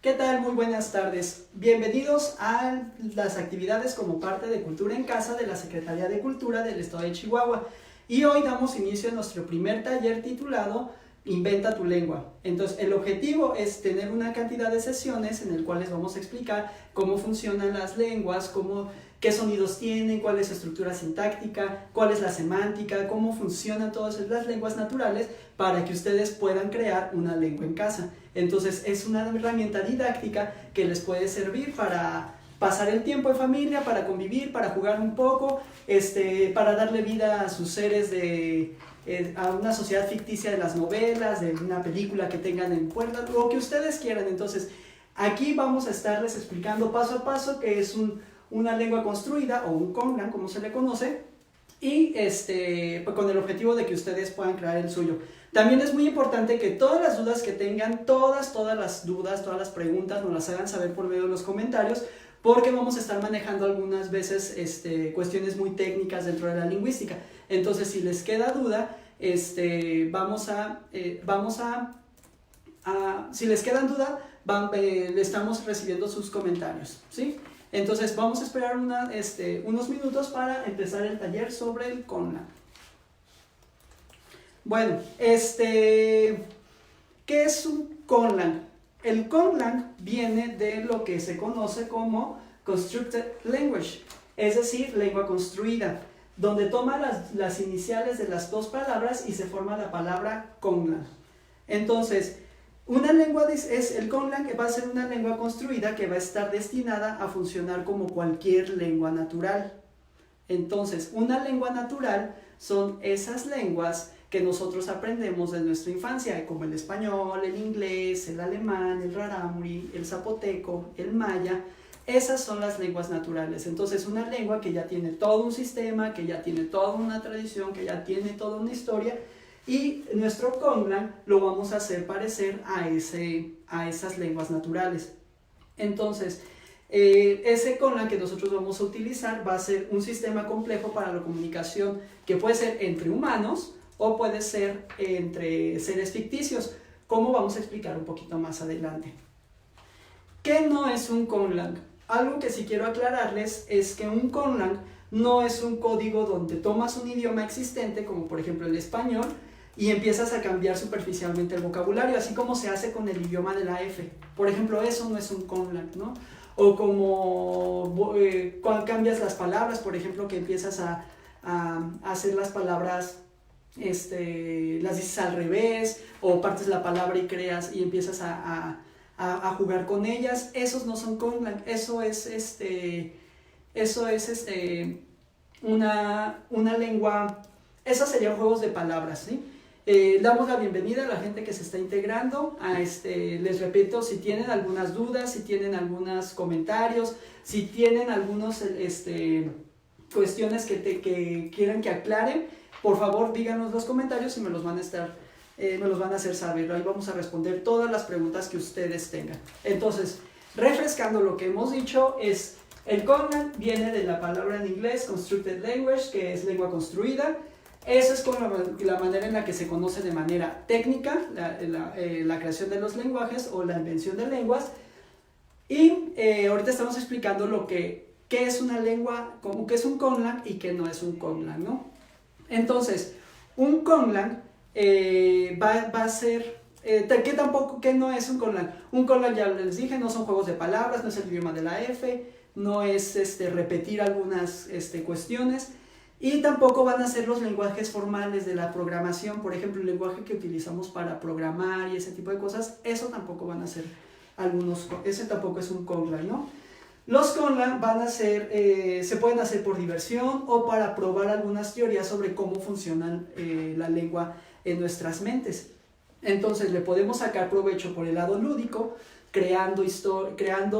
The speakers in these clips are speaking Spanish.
¿Qué tal? Muy buenas tardes. Bienvenidos a las actividades como parte de Cultura en Casa de la Secretaría de Cultura del Estado de Chihuahua. Y hoy damos inicio a nuestro primer taller titulado Inventa tu lengua. Entonces, el objetivo es tener una cantidad de sesiones en el cual les vamos a explicar cómo funcionan las lenguas, qué sonidos tienen, cuál es su estructura sintáctica, cuál es la semántica, cómo funcionan todas las lenguas naturales para que ustedes puedan crear una lengua en casa. Entonces, es una herramienta didáctica que les puede servir para pasar el tiempo en familia, para convivir, para jugar un poco, para darle vida a sus seres a una sociedad ficticia de las novelas, de una película que tengan en puerta, lo que ustedes quieran. Entonces, aquí vamos a estarles explicando paso a paso qué es una lengua construida o un Conlang, como se le conoce, y pues con el objetivo de que ustedes puedan crear el suyo. También es muy importante que todas las dudas que tengan, todas las dudas, todas las preguntas, nos las hagan saber por medio de los comentarios, porque vamos a estar manejando algunas veces cuestiones muy técnicas dentro de la lingüística. Entonces, si les queda duda, si les quedan dudas, le estamos recibiendo sus comentarios, ¿sí? Entonces, vamos a esperar unos minutos para empezar el taller sobre el Conlang. Bueno, ¿qué es un Conlang? El Conlang viene de lo que se conoce como Constructed Language, es decir, lengua construida, donde toma las iniciales de las dos palabras y se forma la palabra Conlang. Entonces, el Conlang va a ser una lengua construida que va a estar destinada a funcionar como cualquier lengua natural. Entonces, una lengua natural son esas lenguas que nosotros aprendemos de nuestra infancia, como el español, el inglés, el alemán, el rarámuri, el zapoteco, el maya. Esas son las lenguas naturales. Entonces, una lengua que ya tiene todo un sistema, que ya tiene toda una tradición, que ya tiene toda una historia, y nuestro Conlang lo vamos a hacer parecer a esas lenguas naturales. Entonces, ese Conlang que nosotros vamos a utilizar va a ser un sistema complejo para la comunicación, que puede ser entre humanos o puede ser entre seres ficticios, como vamos a explicar un poquito más adelante. ¿Qué no es un Conlang? Algo que sí quiero aclararles es que un Conlang no es un código donde tomas un idioma existente, como por ejemplo el español, y empiezas a cambiar superficialmente el vocabulario, así como se hace con el idioma de la F. Por ejemplo, eso no es un Conlang, ¿no? O como cuando cambias las palabras, por ejemplo, que empiezas a hacer las palabras, las dices al revés, o partes la palabra y creas y empiezas a jugar con ellas. Esos no son Conlang. Eso es una lengua. Esos serían juegos de palabras, ¿sí? Damos la bienvenida a la gente que se está integrando. Les repito, si tienen algunas dudas, si tienen algunos comentarios, si tienen algunas cuestiones que quieran que aclaren, por favor díganos los comentarios y me los van a hacer saber. Ahí vamos a responder todas las preguntas que ustedes tengan. Entonces, refrescando lo que hemos dicho, el Conlang viene de la palabra en inglés Constructed Language, que es lengua construida. Esa es como la manera en la que se conoce de manera técnica la creación de los lenguajes o la invención de lenguas. Y ahorita estamos explicando qué es una lengua, qué es un Conlang y qué no es un Conlang, ¿no? Entonces, un Conlang va a ser... ¿Qué no es un Conlang? Un Conlang, ya les dije, no son juegos de palabras, no es el idioma de la F, no es repetir algunas cuestiones. Y tampoco van a ser los lenguajes formales de la programación, por ejemplo, el lenguaje que utilizamos para programar y ese tipo de cosas, eso tampoco van a ser ese tampoco es un Conlang, ¿no? Los Conlang se pueden hacer por diversión o para probar algunas teorías sobre cómo funciona la lengua en nuestras mentes. Entonces, le podemos sacar provecho por el lado lúdico, creando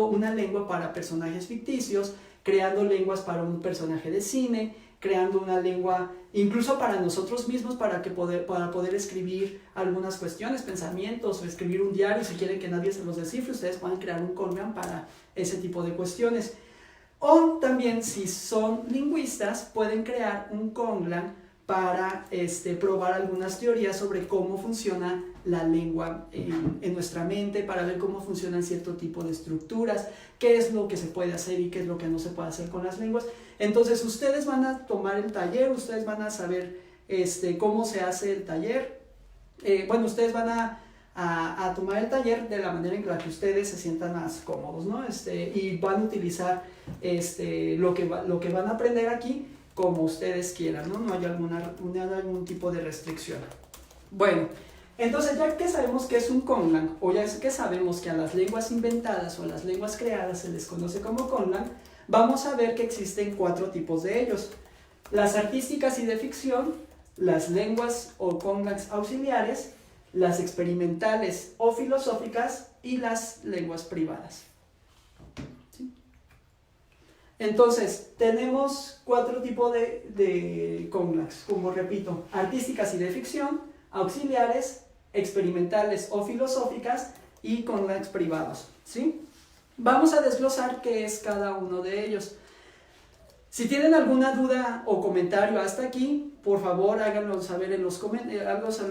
una lengua para personajes ficticios, creando lenguas para un personaje de cine, creando una lengua incluso para nosotros mismos, para poder escribir algunas cuestiones, pensamientos, o escribir un diario. Si quieren que nadie se los descifre, ustedes pueden crear un Conlang para ese tipo de cuestiones. O también, si son lingüistas, pueden crear un Conlang para probar algunas teorías sobre cómo funciona la lengua en nuestra mente, para ver cómo funcionan cierto tipo de estructuras, qué es lo que se puede hacer y qué es lo que no se puede hacer con las lenguas. Entonces ustedes van a tomar el taller, ustedes van a saber cómo se hace el taller. Ustedes van a tomar el taller de la manera en la que ustedes se sientan más cómodos, ¿no? Y van a utilizar lo que van a aprender aquí como ustedes quieran, ¿no? No hay algún tipo de restricción. Bueno, entonces ya que sabemos qué es un conlang, o ya que sabemos que a las lenguas inventadas o a las lenguas creadas se les conoce como conlang, vamos a ver que existen 4 tipos de ellos: las artísticas y de ficción, las lenguas o conglangs auxiliares, las experimentales o filosóficas y las lenguas privadas. ¿Sí? Entonces, tenemos 4 tipos de conglangs, como repito: artísticas y de ficción, auxiliares, experimentales o filosóficas y conglangs privados. ¿Sí? Vamos a desglosar qué es cada uno de ellos. Si tienen alguna duda o comentario hasta aquí, por favor háganlo saber en los comentarios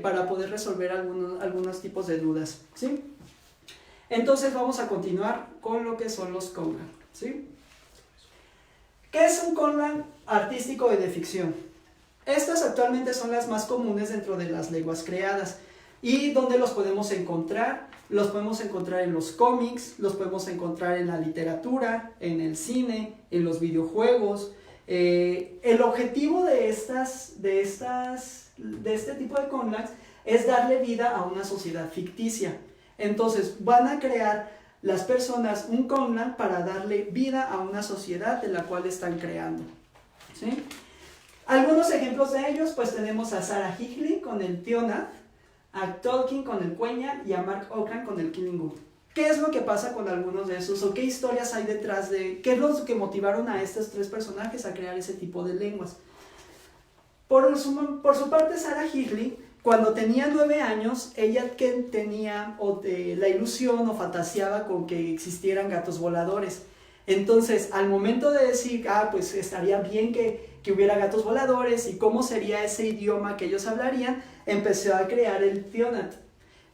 para poder resolver algunos tipos de dudas, ¿sí? Entonces vamos a continuar con lo que son los conglang, ¿sí? ¿Qué es un conglang artístico y de ficción? Estas actualmente son las más comunes dentro de las lenguas creadas. ¿Y dónde los podemos encontrar? Los podemos encontrar en los cómics, los podemos encontrar en la literatura, en el cine, en los videojuegos. El objetivo de este tipo de conglangs es darle vida a una sociedad ficticia. Entonces van a crear las personas un conglang para darle vida a una sociedad de la cual están creando, ¿sí? Algunos ejemplos de ellos, pues tenemos a Sarah Higley con el Tionath, a Tolkien con el Quenya y a Mark Okrand con el Klingon. ¿Qué es lo que pasa con algunos de esos? ¿O qué historias hay detrás de...? ¿Qué es lo que motivaron a estos 3 personajes a crear ese tipo de lenguas? Por su parte, Sarah Higley, cuando tenía 9 años, ella tenía la ilusión o fantaseaba con que existieran gatos voladores. Entonces, al momento de decir, pues estaría bien que hubiera gatos voladores y cómo sería ese idioma que ellos hablarían, empezó a crear el Tionath.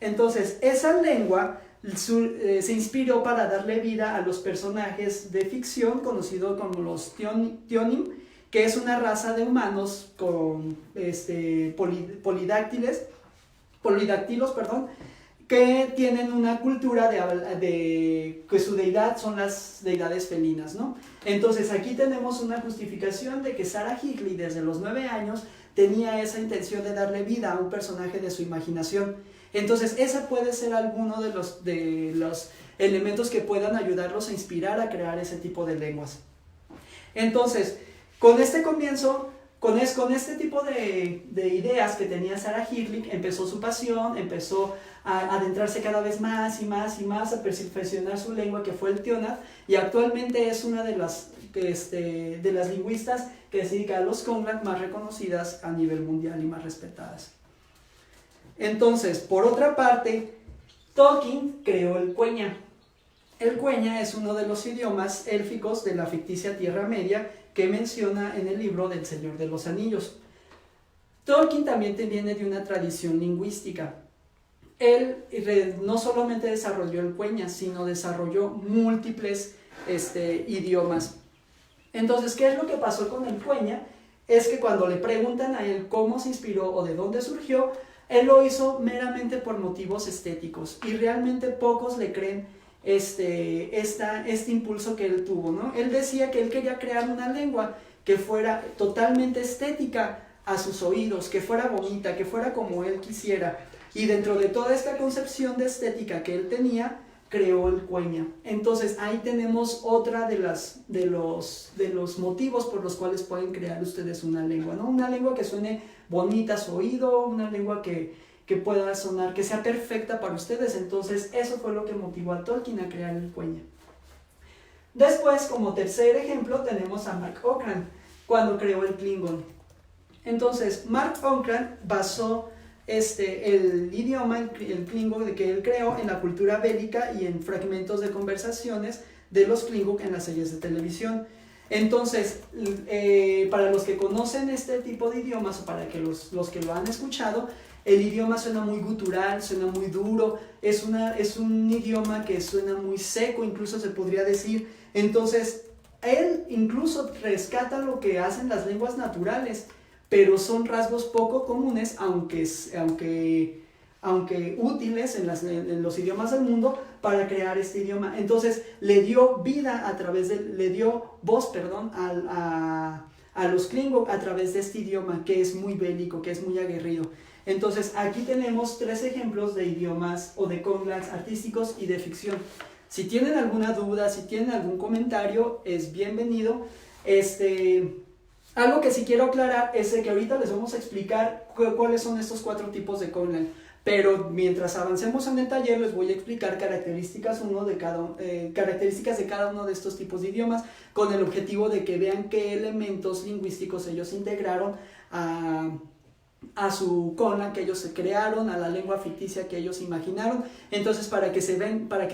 Entonces, esa lengua se inspiró para darle vida a los personajes de ficción conocidos como los Tionim, que es una raza de humanos con polidactilos, que tienen una cultura que su deidad son las deidades felinas, ¿no? Entonces aquí tenemos una justificación de que Sarah Higley desde los 9 años tenía esa intención de darle vida a un personaje de su imaginación. Entonces esa puede ser alguno de los elementos que puedan ayudarlos a inspirar a crear ese tipo de lenguas. Entonces, con este comienzo, con este tipo de ideas que tenía Sarah Higley, empezó su pasión, empezó a adentrarse cada vez más y más y más a perfeccionar su lengua, que fue el Tionath, y actualmente es una de las lingüistas que se dedica a los conglang más reconocidas a nivel mundial y más respetadas. Entonces, por otra parte, Tolkien creó el Quenya. El Quenya es uno de los idiomas élficos de la ficticia Tierra Media que menciona en el libro del Señor de los Anillos. Tolkien también viene de una tradición lingüística. Él no solamente desarrolló el Quenya, sino desarrolló múltiples idiomas. Entonces, ¿qué es lo que pasó con el Quenya? Es que cuando le preguntan a él cómo se inspiró o de dónde surgió, él lo hizo meramente por motivos estéticos y realmente pocos le creen este impulso que él tuvo, ¿no? Él decía que él quería crear una lengua que fuera totalmente estética a sus oídos, que fuera bonita, que fuera como él quisiera. Y dentro de toda esta concepción de estética que él tenía, creó el Quenya. Entonces ahí tenemos otra de los motivos por los cuales pueden crear ustedes una lengua, ¿no? Una lengua que suene bonita a su oído, una lengua que pueda sonar, que sea perfecta para ustedes. Entonces eso fue lo que motivó a Tolkien a crear el Quenya. Después, como tercer ejemplo, tenemos a Mark Okrand, cuando creó el Klingon. Entonces, Mark Okrand basó el idioma, el Klingon que él creó, en la cultura bélica y en fragmentos de conversaciones de los Klingon en las series de televisión. Entonces, para los que conocen este tipo de idiomas o para que los que lo han escuchado, el idioma suena muy gutural, suena muy duro, es un idioma que suena muy seco, incluso se podría decir. Entonces, él incluso rescata lo que hacen las lenguas naturales, pero son rasgos poco comunes, aunque útiles en los idiomas del mundo para crear este idioma. Entonces le dio vida le dio voz, a los Klingon a través de este idioma que es muy bélico, que es muy aguerrido. Entonces aquí tenemos 3 ejemplos de idiomas o de conlangs artísticos y de ficción. Si tienen alguna duda, si tienen algún comentario, es bienvenido. Algo que sí quiero aclarar es que ahorita les vamos a explicar cuáles son estos 4 tipos de conlang. Pero mientras avancemos en el taller les voy a explicar características de cada uno de estos tipos de idiomas, con el objetivo de que vean qué elementos lingüísticos ellos integraron a su conlang que ellos se crearon, a la lengua ficticia que ellos imaginaron. Entonces para que se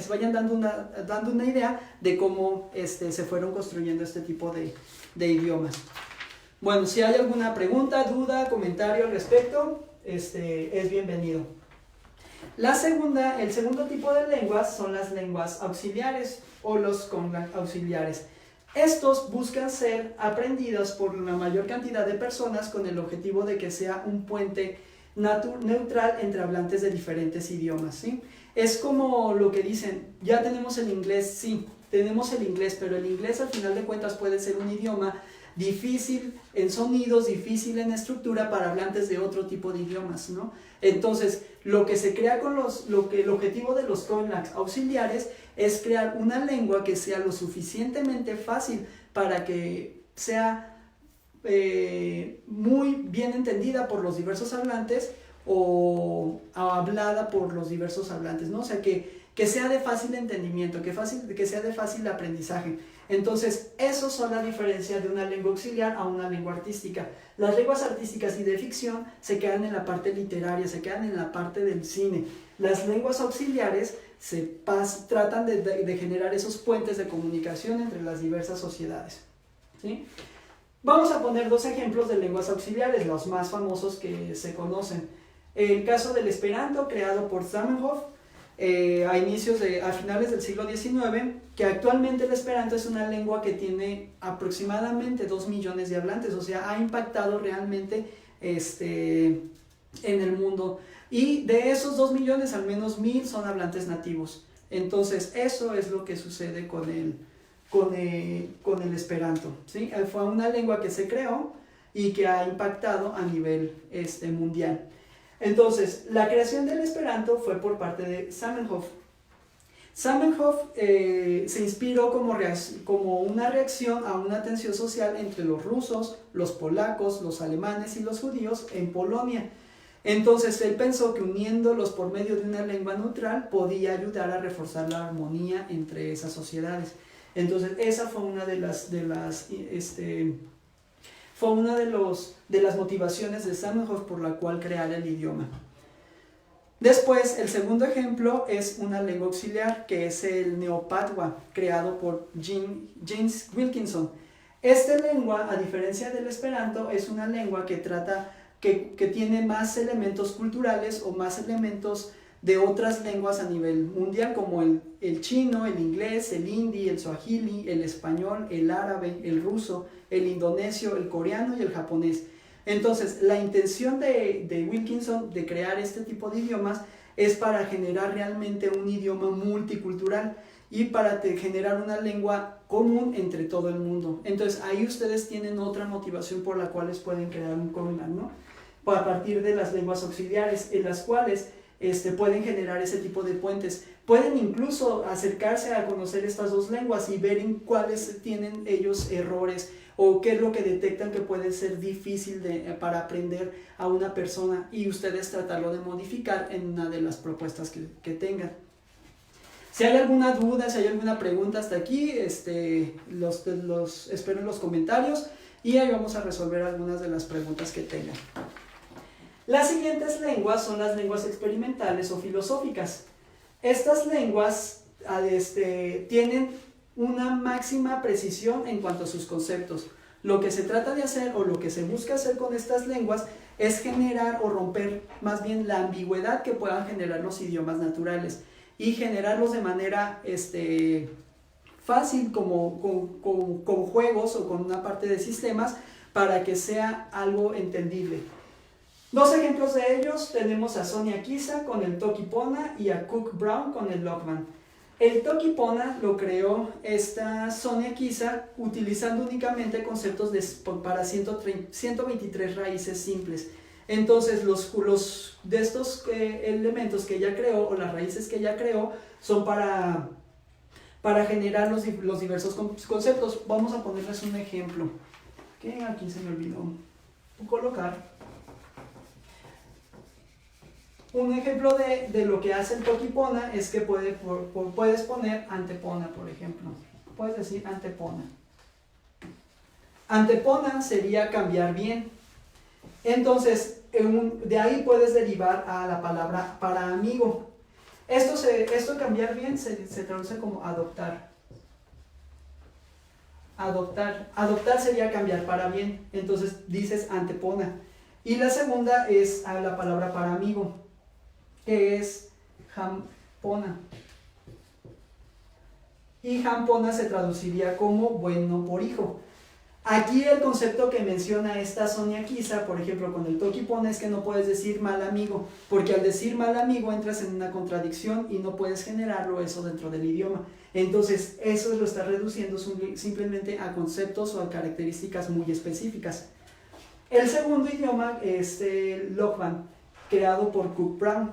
vayan dando una idea de cómo se fueron construyendo este tipo de idiomas. Bueno, si hay alguna pregunta, duda, comentario al respecto, es bienvenido. El segundo tipo de lenguas son las lenguas auxiliares o los conlang auxiliares. Estos buscan ser aprendidos por la mayor cantidad de personas con el objetivo de que sea un puente neutral entre hablantes de diferentes idiomas, ¿sí? Es como lo que dicen, ya tenemos el inglés, sí, tenemos el inglés, pero el inglés al final de cuentas puede ser un idioma difícil en sonidos, difícil en estructura para hablantes de otro tipo de idiomas, ¿no? Entonces, lo que se crea el objetivo de los conlangs auxiliares es crear una lengua que sea lo suficientemente fácil para que sea muy bien entendida por los diversos hablantes o hablada por los diversos hablantes, ¿no? O sea, que sea de fácil entendimiento, que sea de fácil aprendizaje. Entonces, esos son la diferencia de una lengua auxiliar a una lengua artística. Las lenguas artísticas y de ficción se quedan en la parte literaria, se quedan en la parte del cine. Las lenguas auxiliares tratan de generar esos puentes de comunicación entre las diversas sociedades, ¿sí? Vamos a poner 2 ejemplos de lenguas auxiliares, los más famosos que se conocen. El caso del Esperanto, creado por Zamenhof, a finales del siglo XIX, que actualmente el Esperanto es una lengua que tiene aproximadamente 2 millones de hablantes, o sea, ha impactado realmente en el mundo. Y de esos 2 millones, al menos 1000 son hablantes nativos. Entonces, eso es lo que sucede con el Esperanto, ¿sí? Fue una lengua que se creó y que ha impactado a nivel mundial. Entonces, la creación del Esperanto fue por parte de Zamenhof. Zamenhof se inspiró como una reacción a una tensión social entre los rusos, los polacos, los alemanes y los judíos en Polonia. Entonces, él pensó que uniéndolos por medio de una lengua neutral podía ayudar a reforzar la armonía entre esas sociedades. Entonces, esa fue una de las motivaciones de Zamenhof por la cual crear el idioma. Después, el segundo ejemplo es una lengua auxiliar que es el neopatwa, creado por James Wilkinson. Esta lengua, a diferencia del Esperanto, es una lengua que tiene más elementos culturales o más elementos de otras lenguas a nivel mundial, como el chino, el inglés, el hindi, el swahili, el español, el árabe, el ruso, el indonesio, el coreano y el japonés. Entonces, la intención de Wilkinson de crear este tipo de idiomas es para generar realmente un idioma multicultural y para generar una lengua común entre todo el mundo. Entonces, ahí ustedes tienen otra motivación por la cual pueden crear un conlang, ¿no? A partir de las lenguas auxiliares, en las cuales pueden generar ese tipo de puentes. Pueden incluso acercarse a conocer estas 2 lenguas y ver en cuáles tienen ellos errores o qué es lo que detectan que puede ser difícil para aprender a una persona y ustedes tratarlo de modificar en una de las propuestas que tengan. Si hay alguna duda, si hay alguna pregunta hasta aquí, los espero en los comentarios y ahí vamos a resolver algunas de las preguntas que tengan. Las siguientes lenguas son las lenguas experimentales o filosóficas. Estas lenguas tienen una máxima precisión en cuanto a sus conceptos. Lo que se trata de hacer o lo que se busca hacer con estas lenguas es generar o romper más bien la ambigüedad que puedan generar los idiomas naturales y generarlos de manera fácil como con juegos o con una parte de sistemas para que sea algo entendible. Dos ejemplos de ellos tenemos a Sonia Kisa con el Toki Pona y a Cook Brown con el Lockman. El Toki Pona lo creó esta Sonia Kisa utilizando únicamente conceptos para 123 raíces simples. Entonces los de estos elementos que ella creó o las raíces que ella creó son para generar los diversos conceptos. Vamos a ponerles un ejemplo. Que aquí se me olvidó colocar. Un ejemplo de lo que hace el Toki Pona es que puedes poner antepona, por ejemplo. Puedes decir antepona. Antepona sería cambiar bien. Entonces, de ahí puedes derivar a la palabra para amigo. Esto cambiar bien se traduce como adoptar. Adoptar sería cambiar para bien. Entonces dices antepona. Y la segunda es a la palabra para amigo, que es jampona. Y jampona se traduciría como bueno por hijo. Aquí el concepto que menciona esta Sonia Kisa, por ejemplo, con el Toki Pona, es que no puedes decir mal amigo, porque al decir mal amigo entras en una contradicción y no puedes generarlo eso dentro del idioma. Entonces, eso lo está reduciendo simplemente a conceptos o a características muy específicas. El segundo idioma es el Lockman, creado por Cook Brown.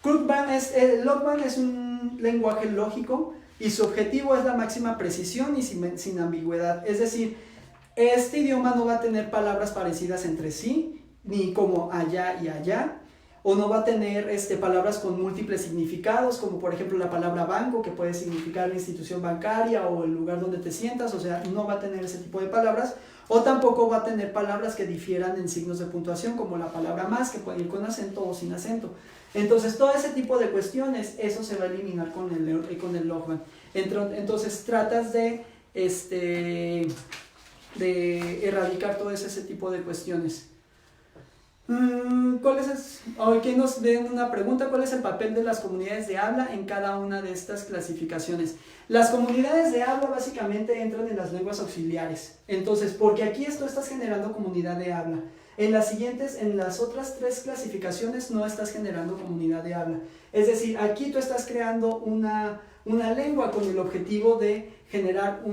Lockman es un lenguaje lógico y su objetivo es la máxima precisión y sin ambigüedad. Es decir, este idioma no va a tener palabras parecidas entre sí, ni como allá y allá, o no va a tener palabras con múltiples significados, como por ejemplo la palabra banco, que puede significar la institución bancaria o el lugar donde te sientas, o sea, no va a tener ese tipo de palabras, o tampoco va a tener palabras que difieran en signos de puntuación, como la palabra más, que puede ir con acento o sin acento. Entonces, todo ese tipo de cuestiones, eso se va a eliminar con el Lockman. Entonces, tratas de erradicar todo ese tipo de cuestiones. Aquí nos den una pregunta: ¿cuál es el papel de las comunidades de habla en cada una de estas clasificaciones? Las comunidades de habla básicamente entran en las lenguas auxiliares. Entonces, porque aquí estás generando comunidad de habla. En las otras tres clasificaciones no estás generando comunidad de habla. Es decir, aquí tú estás creando una lengua con el objetivo de generar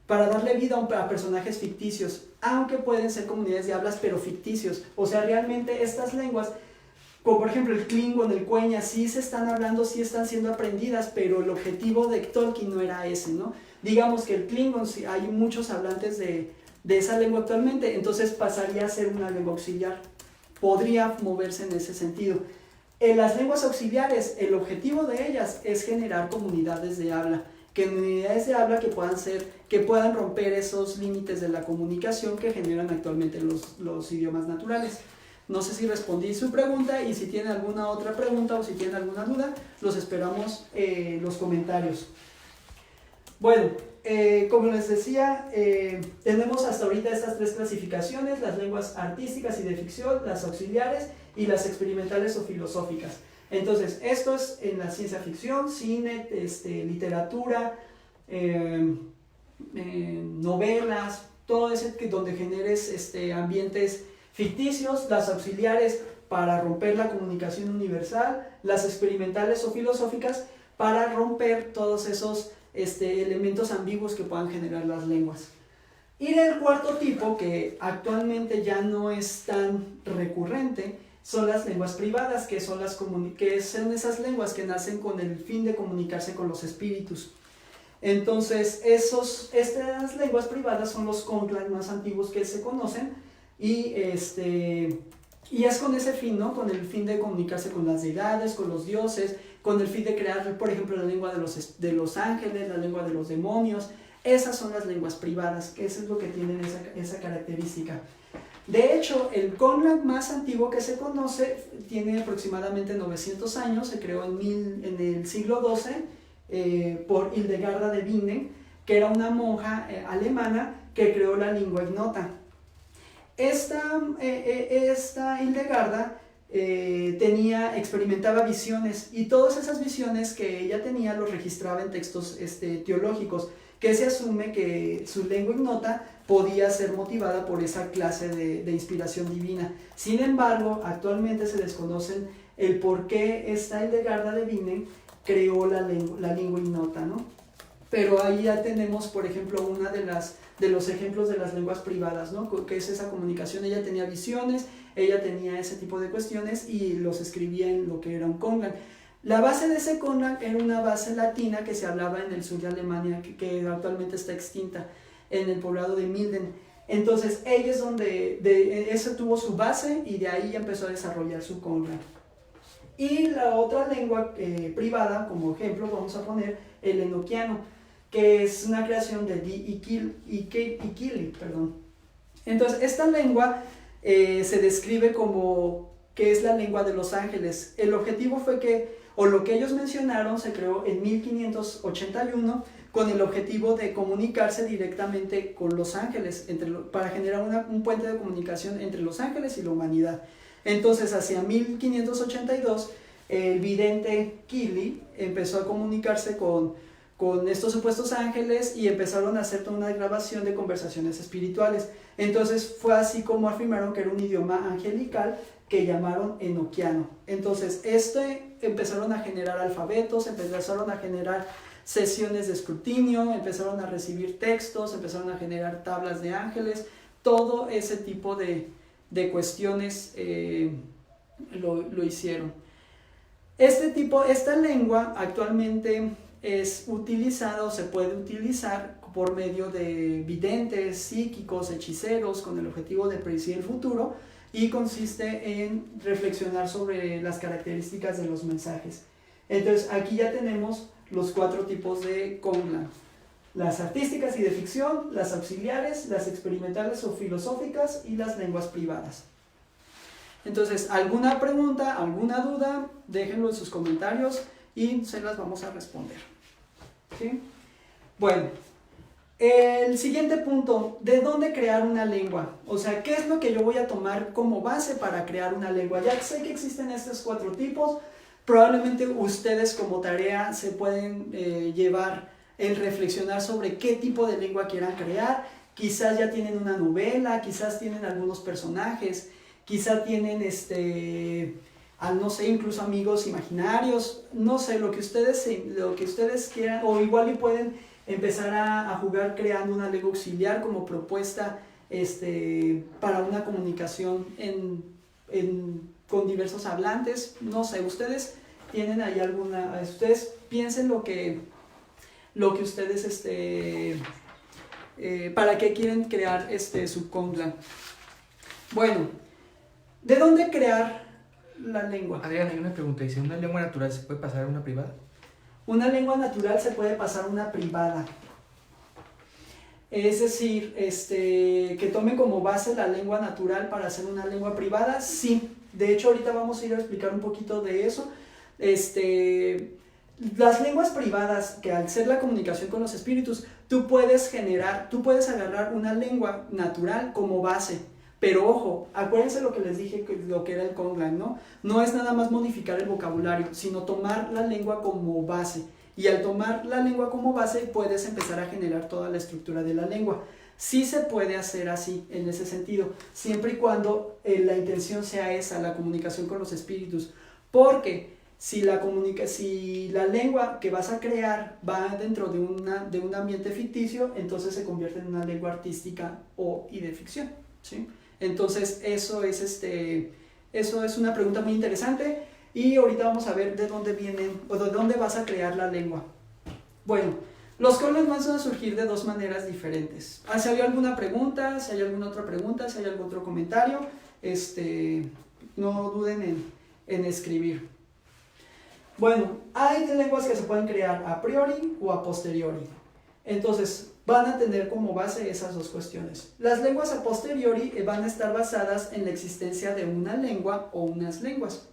para darle vida a personajes ficticios, aunque pueden ser comunidades de hablas, pero ficticios. O sea, realmente estas lenguas, como por ejemplo el Klingon, el Quenya, sí se están hablando, sí están siendo aprendidas, pero el objetivo de Tolkien no era ese, ¿no? Digamos que el Klingon, sí, hay muchos hablantes de esa lengua actualmente, entonces pasaría a ser una lengua auxiliar. Podría moverse en ese sentido. En las lenguas auxiliares, el objetivo de ellas es generar comunidades de habla, que puedan romper esos límites de la comunicación que generan actualmente los idiomas naturales. No sé si respondí su pregunta, y si tienen alguna otra pregunta o si tienen alguna duda, los esperamos en los comentarios. Bueno, como les decía, tenemos hasta ahorita estas tres clasificaciones: las lenguas artísticas y de ficción, las auxiliares y las experimentales o filosóficas. Entonces, esto es en la ciencia ficción, cine, literatura, novelas, todo ese donde generes ambientes ficticios. Las auxiliares para romper la comunicación universal, las experimentales o filosóficas para romper todos esos elementos ambiguos que puedan generar las lenguas. Y del cuarto tipo, que actualmente ya no es tan recurrente, son las lenguas privadas, que son esas lenguas que nacen con el fin de comunicarse con los espíritus. Entonces, estas lenguas privadas son los conclaves más antiguos que se conocen, y es con ese fin, ¿no? Con el fin de comunicarse con las deidades, con los dioses, con el fin de crear, por ejemplo, la lengua de los ángeles, la lengua de los demonios. Esas son las lenguas privadas, que eso es lo que tienen esa característica. De hecho, el conclave más antiguo que se conoce tiene aproximadamente 900 años, se creó en el siglo XII, por Hildegarda de Bingen, que era una monja alemana que creó la lengua ignota. Esta Hildegarda experimentaba visiones, y todas esas visiones que ella tenía los registraba en textos teológicos, que se asume que su lengua ignota podía ser motivada por esa clase de inspiración divina. Sin embargo, actualmente se desconocen el por qué esta Hildegarda de Bingen creó la lengua ignota, ¿no? Pero ahí ya tenemos, por ejemplo, una de los ejemplos de las lenguas privadas, ¿no? Que es esa comunicación. Ella tenía visiones, ella tenía ese tipo de cuestiones y los escribía en lo que era un Kongan. La base de ese Kongan era una base latina que se hablaba en el sur de Alemania, que actualmente está extinta, en el poblado de Milden. Entonces, ella es donde eso tuvo su base, y de ahí empezó a desarrollar su Kongan. Y la otra lengua privada, como ejemplo, vamos a poner el enoquiano, que es una creación de Di Ikili, perdón. Entonces, esta lengua se describe como que es la lengua de los ángeles. El objetivo fue lo que ellos mencionaron, se creó en 1581 con el objetivo de comunicarse directamente con los ángeles, para generar un puente de comunicación entre los ángeles y la humanidad. Entonces, hacia 1582, el vidente Kili empezó a comunicarse con estos supuestos ángeles, y empezaron a hacer toda una grabación de conversaciones espirituales. Entonces fue así como afirmaron que era un idioma angelical, que llamaron enoquiano. Entonces empezaron a generar alfabetos, empezaron a generar sesiones de escrutinio, empezaron a recibir textos, empezaron a generar tablas de ángeles. Todo ese tipo de cuestiones lo hicieron. Esta lengua actualmente es utilizada, o se puede utilizar por medio de videntes, psíquicos, hechiceros, con el objetivo de predecir el futuro, y consiste en reflexionar sobre las características de los mensajes. Entonces, aquí ya tenemos los 4 tipos de Kongan: las artísticas y de ficción, las auxiliares, las experimentales o filosóficas, y las lenguas privadas. Entonces, ¿alguna pregunta, alguna duda? Déjenlo en sus comentarios y se las vamos a responder. ¿Sí? Bueno, el siguiente punto: ¿de dónde crear una lengua? O sea, ¿qué es lo que yo voy a tomar como base para crear una lengua? Ya sé que existen estos 4 tipos. Probablemente ustedes como tarea se pueden llevar el reflexionar sobre qué tipo de lengua quieran crear. Quizás ya tienen una novela, quizás tienen algunos personajes, quizás tienen no sé, incluso amigos imaginarios, no sé, lo que ustedes quieran, o igual y pueden empezar a jugar creando una lengua auxiliar como propuesta para una comunicación con diversos hablantes. No sé, ustedes tienen ahí ustedes piensen lo que ustedes para qué quieren crear su Kongan. Bueno, ¿de dónde crear la lengua? Adrián, hay una pregunta. Dice, ¿una lengua natural se puede pasar a una privada? Una lengua natural se puede pasar a una privada. Es decir, que tome como base la lengua natural para hacer una lengua privada, sí. De hecho, ahorita vamos a ir a explicar un poquito de eso. Las lenguas privadas, que al ser la comunicación con los espíritus, tú puedes agarrar una lengua natural como base. Pero ojo, acuérdense lo que les dije, lo que era el Kongan, ¿no? No es nada más modificar el vocabulario, sino tomar la lengua como base. Y al tomar la lengua como base, puedes empezar a generar toda la estructura de la lengua. Sí se puede hacer así, en ese sentido, siempre y cuando la intención sea esa, la comunicación con los espíritus. Porque si la lengua que vas a crear va dentro de un ambiente ficticio, entonces se convierte en una lengua artística y de ficción, ¿sí? Entonces eso es una pregunta muy interesante, y ahorita vamos a ver de dónde vienen o de dónde vas a crear la lengua. Bueno, los Kongan van a surgir de 2 maneras diferentes. Si hay alguna pregunta, si hay alguna otra pregunta, si hay algún otro comentario, no duden en escribir. Bueno, hay lenguas que se pueden crear a priori o a posteriori. Entonces, van a tener como base esas 2 cuestiones. Las lenguas a posteriori van a estar basadas en la existencia de una lengua o unas lenguas,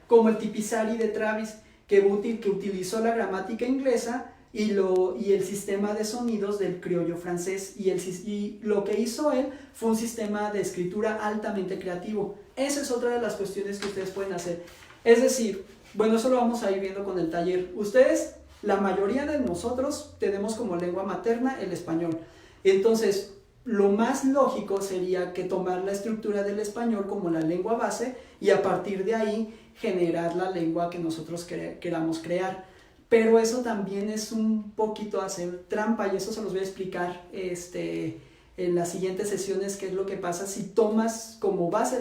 como el Tipisari de Travis, que utilizó la gramática inglesa y el sistema de sonidos del criollo francés, y lo que hizo él fue un sistema de escritura altamente creativo. Esa es otra de las cuestiones que ustedes pueden hacer. Es decir, bueno, eso lo vamos a ir viendo con el taller. Ustedes, la mayoría de nosotros, tenemos como lengua materna el español. Entonces, lo más lógico sería que tomar la estructura del español como la lengua base y a partir de ahí generar la lengua que nosotros queramos crear. Pero eso también es un poquito hacer trampa, y eso se los voy a explicar en las siguientes sesiones, qué es lo que pasa si tomas como base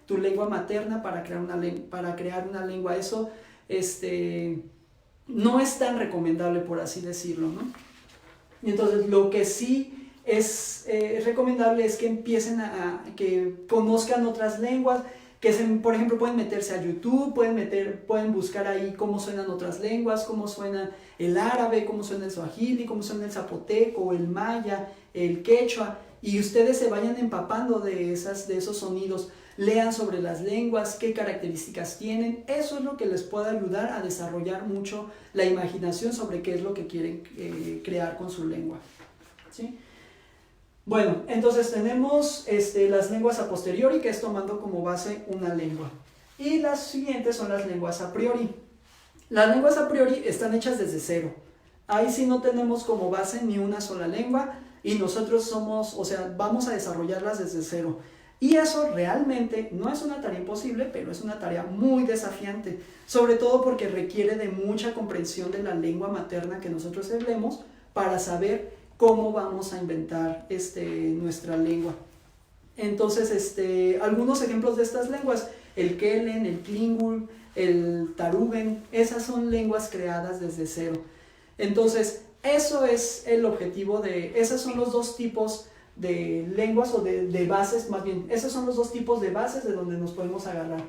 tu lengua materna para crear una lengua. Eso no es tan recomendable, por así decirlo, ¿no? Y entonces lo que sí es recomendable es que empiecen que conozcan otras lenguas, que por ejemplo pueden meterse a YouTube, pueden buscar ahí cómo suenan otras lenguas, cómo suena el árabe, cómo suena el suajili, cómo suena el zapoteco, el maya, el quechua, y ustedes se vayan empapando de esos sonidos. Lean sobre las lenguas, qué características tienen. Eso es lo que les puede ayudar a desarrollar mucho la imaginación sobre qué es lo que quieren crear con su lengua, ¿sí? Bueno, entonces tenemos las lenguas a posteriori, que es tomando como base una lengua. Y las siguientes son las lenguas a priori. Las lenguas a priori están hechas desde cero. Ahí sí no tenemos como base ni una sola lengua y nosotros vamos a desarrollarlas desde cero. Y eso realmente no es una tarea imposible, pero es una tarea muy desafiante, sobre todo porque requiere de mucha comprensión de la lengua materna que nosotros hablemos para saber cómo vamos a inventar nuestra lengua. Entonces, algunos ejemplos de estas lenguas: el Kelen, el Klingul, el Taruben, esas son lenguas creadas desde cero. Entonces, eso es el objetivo esos son los dos tipos de lenguas, o de bases, más bien, esos son los dos tipos de bases de donde nos podemos agarrar.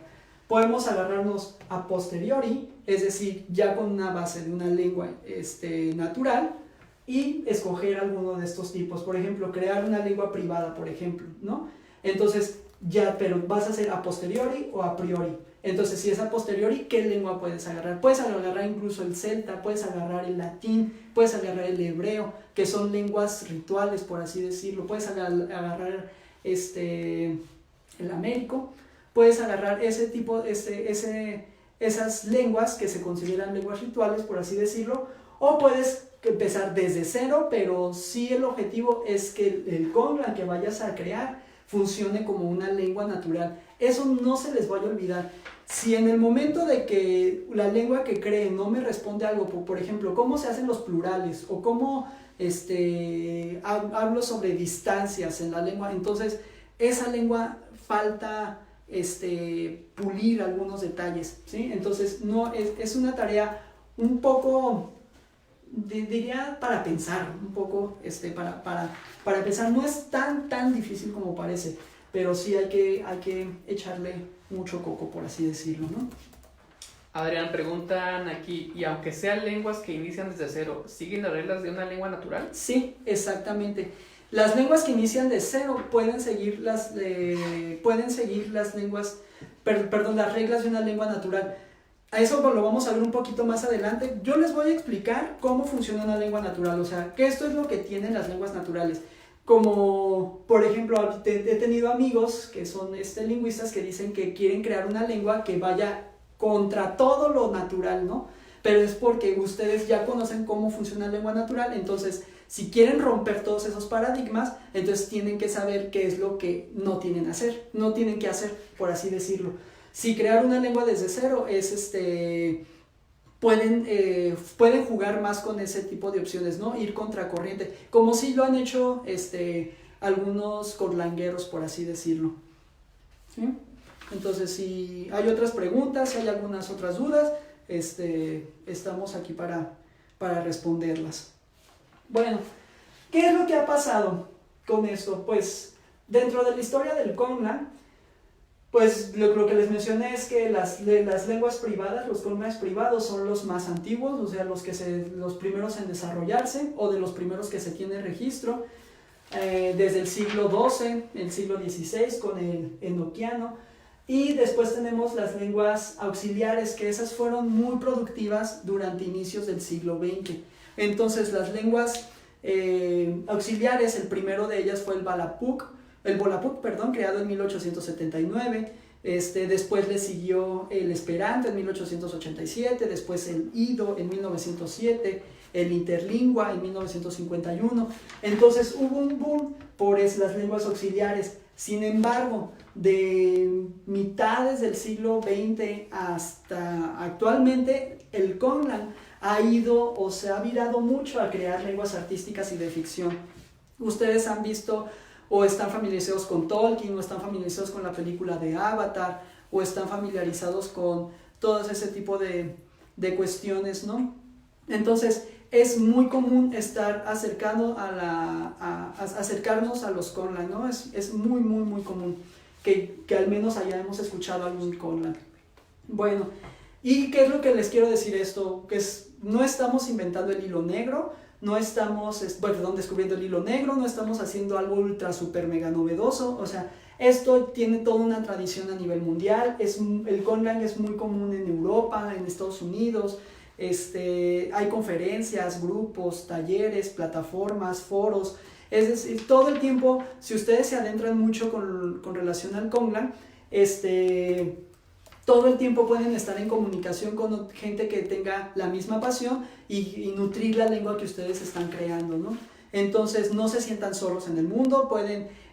Podemos agarrarnos a posteriori, es decir, ya con una base de una lengua natural, y escoger alguno de estos tipos. Por ejemplo, crear una lengua privada, por ejemplo, ¿no? Entonces, pero vas a hacer a posteriori o a priori. Entonces, si es a posteriori, ¿qué lengua puedes agarrar? Puedes agarrar incluso el celta, puedes agarrar el latín, puedes agarrar el hebreo, que son lenguas rituales, por así decirlo. Puedes agarrar el américo, puedes agarrar ese tipo, esas lenguas que se consideran lenguas rituales, por así decirlo, o puedes empezar desde cero, pero sí el objetivo es que el Konglan que vayas a crear funcione como una lengua natural. Eso no se les vaya a olvidar. Si en el momento de que la lengua que creen no me responde algo, por ejemplo, cómo se hacen los plurales, o cómo hablo sobre distancias en la lengua, entonces esa lengua falta pulir algunos detalles, ¿sí? Entonces no es una tarea un poco, diría, para pensar un poco, para pensar. No es tan difícil como parece, pero sí hay que echarle mucho coco, por así decirlo, ¿no? Adrián, preguntan aquí, ¿y aunque sean lenguas que inician desde cero, siguen las reglas de una lengua natural? Sí, exactamente. Las lenguas que inician de cero pueden seguir las lenguas, las reglas de una lengua natural. A eso lo vamos a ver un poquito más adelante. Yo les voy a explicar cómo funciona una lengua natural, o sea, que esto es lo que tienen las lenguas naturales. Como, por ejemplo, he tenido amigos que son lingüistas que dicen que quieren crear una lengua que vaya contra todo lo natural, ¿no? Pero es porque ustedes ya conocen cómo funciona la lengua natural. Entonces, si quieren romper todos esos paradigmas, entonces tienen que saber qué es lo que no tienen que hacer, por así decirlo. Si crear una lengua desde cero es pueden jugar más con ese tipo de opciones, ¿no? Ir contracorriente, como si lo han hecho algunos corlangueros, por así decirlo, ¿sí? Entonces, si hay otras preguntas, si hay algunas otras dudas, estamos aquí para responderlas. Bueno, ¿qué es lo que ha pasado con esto? Pues dentro de la historia del Konglan, pues lo que les mencioné es que las lenguas privadas, los Konglans privados, son los más antiguos, o sea, los primeros en desarrollarse, o de los primeros que se tiene registro, desde el siglo XII, el siglo XVI con el enoquiano. Y después tenemos las lenguas auxiliares, que esas fueron muy productivas durante inicios del siglo XX. Entonces las lenguas auxiliares, el primero de ellas fue el Volapük, creado en 1879. Después le siguió el Esperanto en 1887, después el Ido en 1907, el Interlingua en 1951. Entonces hubo un boom por las lenguas auxiliares. Sin embargo, de mitades del siglo XX hasta actualmente, el Conlang ha ido o se ha virado mucho a crear lenguas artísticas y de ficción. Ustedes han visto o están familiarizados con Tolkien, o están familiarizados con la película de Avatar, o están familiarizados con todo ese tipo de cuestiones, ¿no? Entonces, es muy común estar acercarnos a los Conlang, ¿no? Es muy, muy, muy común que al menos hayamos escuchado algún Conlang. Bueno, ¿y qué es lo que les quiero decir esto? No estamos inventando el hilo negro, no estamos descubriendo el hilo negro, no estamos haciendo algo ultra super mega novedoso. O sea, esto tiene toda una tradición a nivel mundial. El Conlang es muy común en Europa, en Estados Unidos. Hay conferencias, grupos, talleres, plataformas, foros. Es decir, todo el tiempo, si ustedes se adentran mucho con relación al Conlang, todo el tiempo pueden estar en comunicación con gente que tenga la misma pasión y nutrir la lengua que ustedes están creando, ¿no? Entonces, no se sientan solos en el mundo,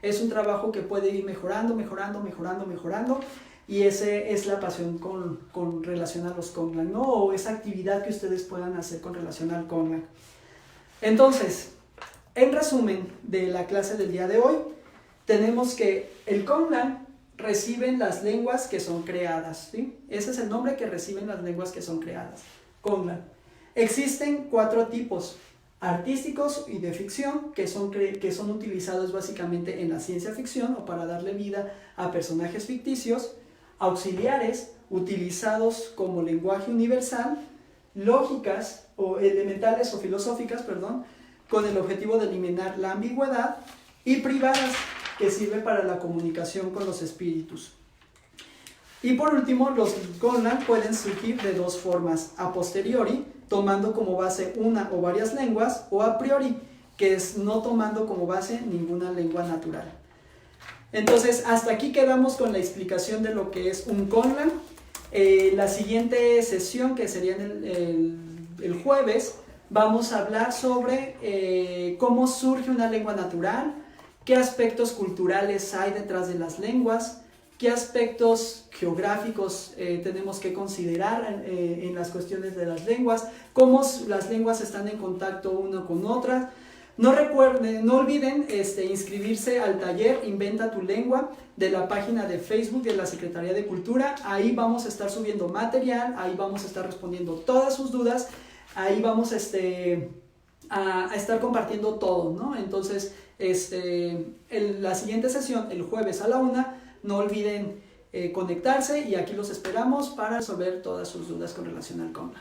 es un trabajo que puede ir mejorando, y ese es la pasión con relación a los Conlang, ¿no? O esa actividad que ustedes puedan hacer con relación al Conlang. Entonces, en resumen de la clase del día de hoy, tenemos que el Conlang reciben las lenguas que son creadas, ¿sí? Ese es el nombre que reciben las lenguas que son creadas, Conlang. Existen 4 tipos: artísticos y de ficción, que son utilizados básicamente en la ciencia ficción o para darle vida a personajes ficticios; auxiliares, utilizados como lenguaje universal; lógicas o elementales o filosóficas, con el objetivo de eliminar la ambigüedad; y privadas, que sirve para la comunicación con los espíritus. Y por último, los Conlang pueden surgir de 2 formas: a posteriori, tomando como base una o varias lenguas, o a priori, que es no tomando como base ninguna lengua natural. Entonces, hasta aquí quedamos con la explicación de lo que es un Conlang. La siguiente sesión, que sería el jueves, vamos a hablar sobre cómo surge una lengua natural, qué aspectos culturales hay detrás de las lenguas, qué aspectos geográficos tenemos que considerar en las cuestiones de las lenguas, cómo las lenguas están en contacto una con otra. No olviden inscribirse al taller Inventa tu Lengua de la página de Facebook de la Secretaría de Cultura. Ahí vamos a estar subiendo material, ahí vamos a estar respondiendo todas sus dudas, ahí vamos a estar compartiendo todo, ¿no? Entonces, la siguiente sesión, el jueves a la 1, no olviden conectarse, y aquí los esperamos para resolver todas sus dudas con relación al Conlang.